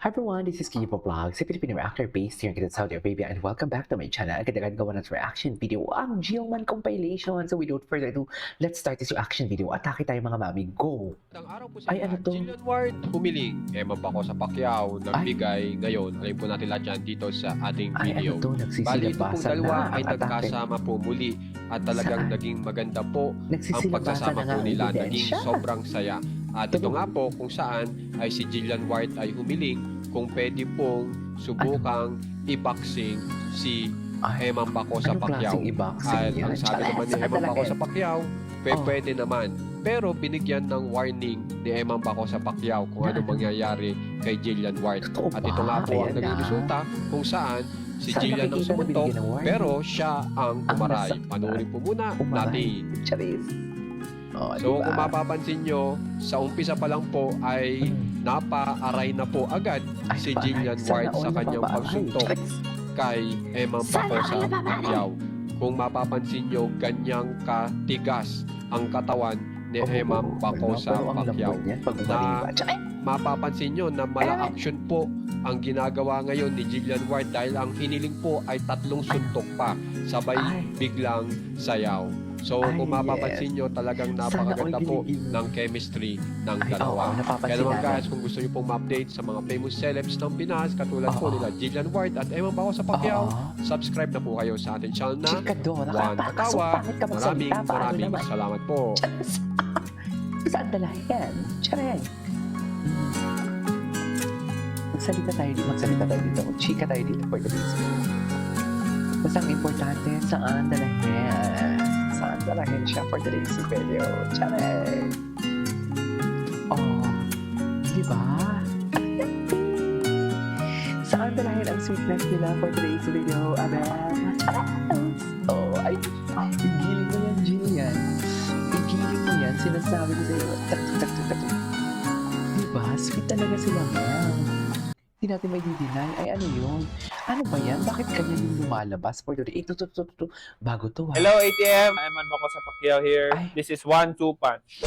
Hi everyone, this is Kipo Vlog, si Filipino reactor based here in Saudi Arabia, and welcome back to my channel. Agad-agad gawa ng reaction video ang Gilman compilation. So without further ado, let's start this reaction video. Atake tayo mga mami, go! Ang araw po sa Ay, ano lahat, to? Jillian Ward humiling. Eman pa ako sa Pacquiao, nagbigay ngayon. Alayin po natin lahat yan dito sa ating Ay, video. ano to? Bali, ito pong Nagsisilabasan dalawa na ay ang atake. nagkasama po muli at talagang Saan? naging maganda po ang Nagsisilabasan pagsasama na nga po ang nila. Naging ebidensya. sobrang saya. At ito Totoo. nga po kung saan ay si Jillian Ward ay humiling kung pwede pong subukang i-boxing si Ay, Eman Baco sa anong Pacquiao. klaseng i-boxing At yan? ang sabi naman ni Saan Eman Baco talaga? sa Pacquiao, Oh. pwede naman. Pero binigyan ng warning ni Eman Baco sa Pacquiao kung ano mangyayari kay Jillian Ward. Totoo At ba? ito nga po ang Ayan naging na. resulta kung saan si Saan Jillian ang nakikita na sumuntok binigyan ng warning? pero siya ang umaray. nasaktan. Panoorin po muna Umaray. natin. Charis. Oh, So diba? kung mapapansin nyo, sa umpisa pa lang po ay napa-aray na po agad Ay, si paray. Jillian Sana Ward all sa kanyang napapaaray. pagsuntok Charis. kay Eman Baco sa Pacquiao. Kung mapapansin nyo, ganyang katigas ang katawan ni Eman Baco sa Pero ang Pacquiao. lambot niyan pag Na umaliwa. Charis. mapapansin nyo na mala action po ang ginagawa ngayon ni Jillian Ward dahil ang hiniling po ay 3 suntok pa sabay Ay. biglang sayaw. So Ay, kung mapapansin nyo talagang napakaganda all po ginigil. ng chemistry ng Ay, oo, dalawa. napapansin Kaya naman namin. guys, kung gusto nyo pong ma-update sa mga famous celebs ng Pinas katulad po Oo. nila Jillian Ward at Eman Baco sa Pacquiao, Oo. subscribe na po kayo sa ating channel na Chikadora, Juan nakatakas. Katawa. Pangit ka magsalita. Paano Maraming naman? salamat po. Charis. Saan dalahin? Charis. Magsalita tayo dito. Chika tayo dito for the reason. Basta ang importante, saan dalahin? Saan dalahin siya for today's video? Charis. Oh, di ba? Saan dalahin ang sweetness nila for today's video? Amen. Charis. Oh, ay, giling mo yan, Jillian. Igiling mo yan, sinasabi ko sa'yo. Tak. Diba? Sweet talaga sila, ma'am. Hindi natin may deny. Ay, ano yun? Ano ba yan? Bakit kanya yung lumalabas for today? Ito. Bago to, ha? Hello ATM, I'm Bako sa Pacquiao here. Ay. This is 1-2 punch.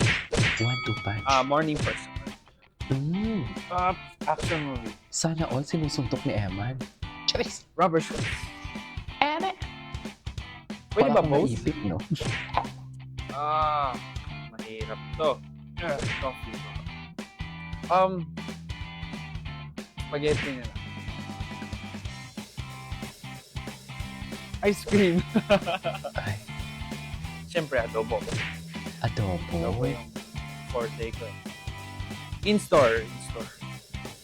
1-2 punch. Morning person. Action movie. Sana all sinusuntok ni Eman. Charis! Rubber shoes. Eme! Pwede ba Parang both? naipit, no? Mahirap to. Coffee. Spaghetti na lang. Ice cream. Ay, Siyempre, adobo. adobo. Adobo yung forte ko. In-store.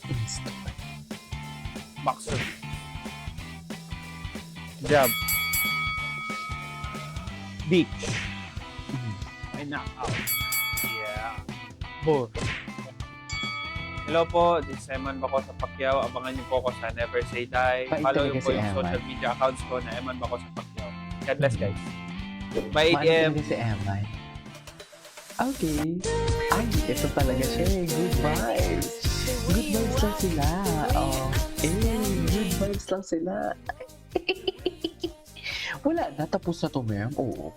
Instant. Boxer. Jab. Beach. May knockout. Yeah. Bull. Hello po, this is Eman Baco sa Pacquiao. Abangan niyo po ako sa Never Say Die. Bait Follow talaga niyo po si yung Eman. social media accounts ko na Eman Baco sa Pacquiao. God bless guys. Bye Maano ATM. talaga si Eman? Okay. Ay, ito talaga siya eh. Good vibes. Good vibes lang sila. Oh. Good vibes lang sila. Wala na. Tapos na to, ma'am. Oo.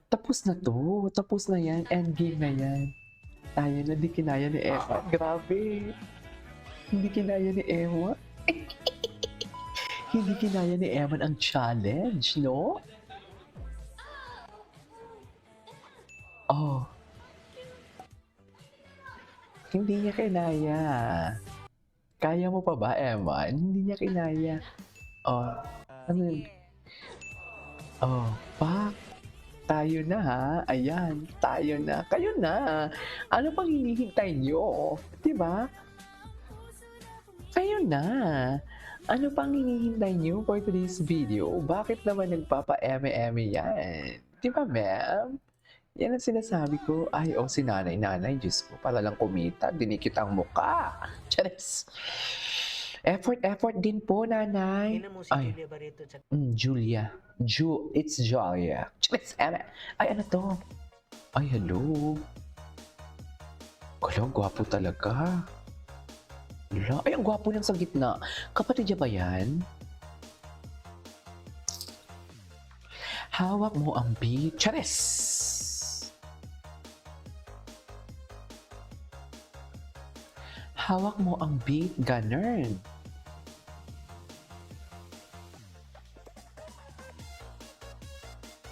Tapos na to. Tapos na yan. Endgame na yan. Tayo na. Hindi kinaya ni Eman. Grabe. Hindi kinaya ni Eman. Hindi kinaya ni Eman ang challenge, no? Oh. Hindi niya kinaya. Kaya mo pa ba, Eman? Hindi niya kinaya. Oh. Ano yun? Oh. Pa. Tayo na, ha? Ayan. Tayo na. Kayo na. Ano pang hinihintay niyo? Diba? Kayo na. Ano pang hinihintay niyo for today's video? Bakit naman nagpapa-eme-eme yan? Diba, ma'am? Yan ang sinasabi ko. Ay, si nanay. Diyos ko, para lang kumita. Dinikit ang muka. Charis. Effort din po, nanay. Tingnan mo si Ay. Julia Barreto. Julia. It's Julia. Charis, ay, ano to? Ay, hello. Kala, gwapo talaga. Wala. Ay, ang gwapo niyang sa gitna. Kapatid niya ba yan? Hawak mo ang beat. Charis! Hawak mo ang beat, ganun.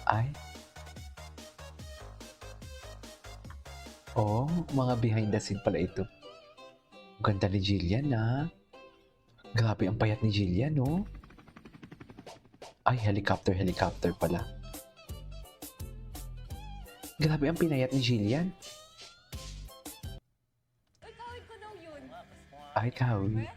Ay. Oh, mga behind the scene pala ito. Ganda ni Jillian, ah. Grabe ang payat ni Jillian, no? Ay, helicopter pala. Grabe ang pinayat ni Jillian. Ay, kawin.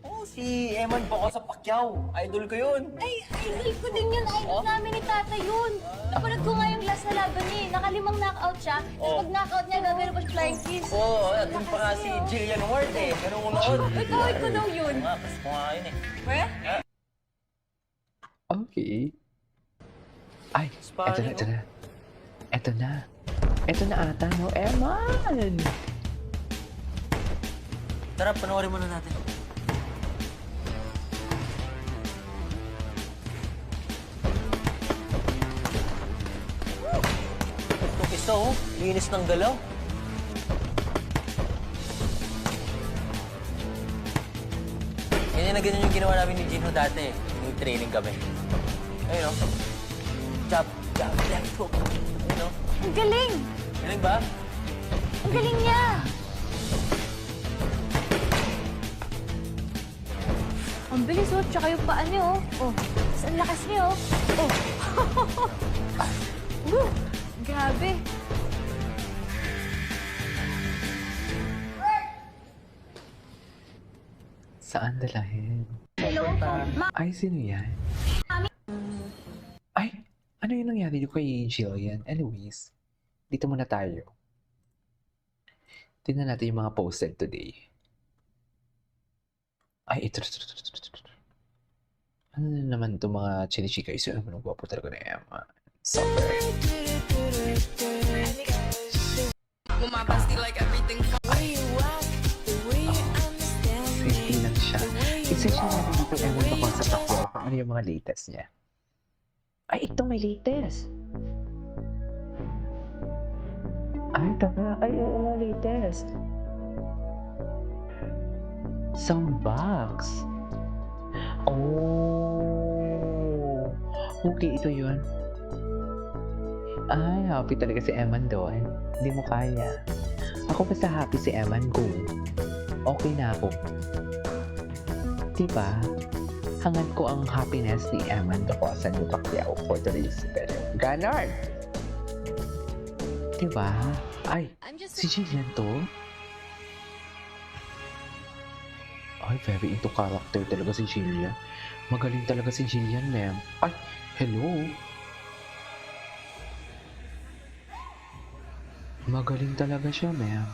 Oh, si Eman Baco sa Pacquiao. Idol ko yun. Ay, idol ko din yun. Idol namin ni Tata yun. Napanood ko nga yung last na laban niya. Nakalimang knockout siya. Tapos pag knockout niya, gagano pa siya flying kiss. Oo, at yung pa nga si Jillian Ward eh. Pero unood. Ay, kawit ko daw yun. Nga, pas ko nga yun eh. Weh? Okay. Ay, eto na, eto na. Eto na. Eto na ata, no? Eman! Tara, panoorin muna natin. Itong isa oh, linis ng galaw. Ganyan yung ginawa namin ni Gino dati. Yung training kami. Ayun oh. Jab, left hook. Ayun oh. Ang galing! Galing ba? Ang galing niya! Ang bilis oh, tsaka yung paa niya oh. Oh, tapos ang lakas niya oh. Oh. Woo! Grabe. Saan dalahin? Hello? Ay, sino yan? Ay, ano yung nangyari dito kay Jillian? Anyways, dito muna tayo. Tingnan natin yung mga posted today. Ay, ito. Ano na naman itong mga chinichika? Iso naman ang gwapo talaga na Emma. Super. Safety lang siya. Isa-share natin dito Emma tungkol sa Pacquiao kung ano yung mga latest niya. Ay, ito may latest. Ay, taka. Ay, latest. Soundbox. Oh. Okay, ito yun. Ay, happy talaga si Eman doon. Hindi mo kaya. Ako basta happy si Eman, go. Okay na ako. Diba? Hangad ko ang happiness ni Eman Bacosan ni Pacquiao for today's video. Ganon! Diba? Ay, si Jillian to? Ay, very into character talaga si Jillian. Magaling talaga si Jillian, ma'am. Ay, hello? Magaling talaga siya, ma'am.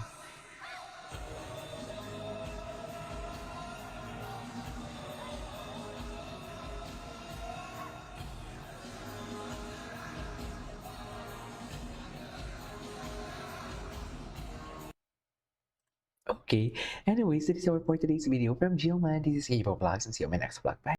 Okay. Anyways, this is our for today's video from Gilman. This is Ava Vlogs and see you on my next vlog. Bye.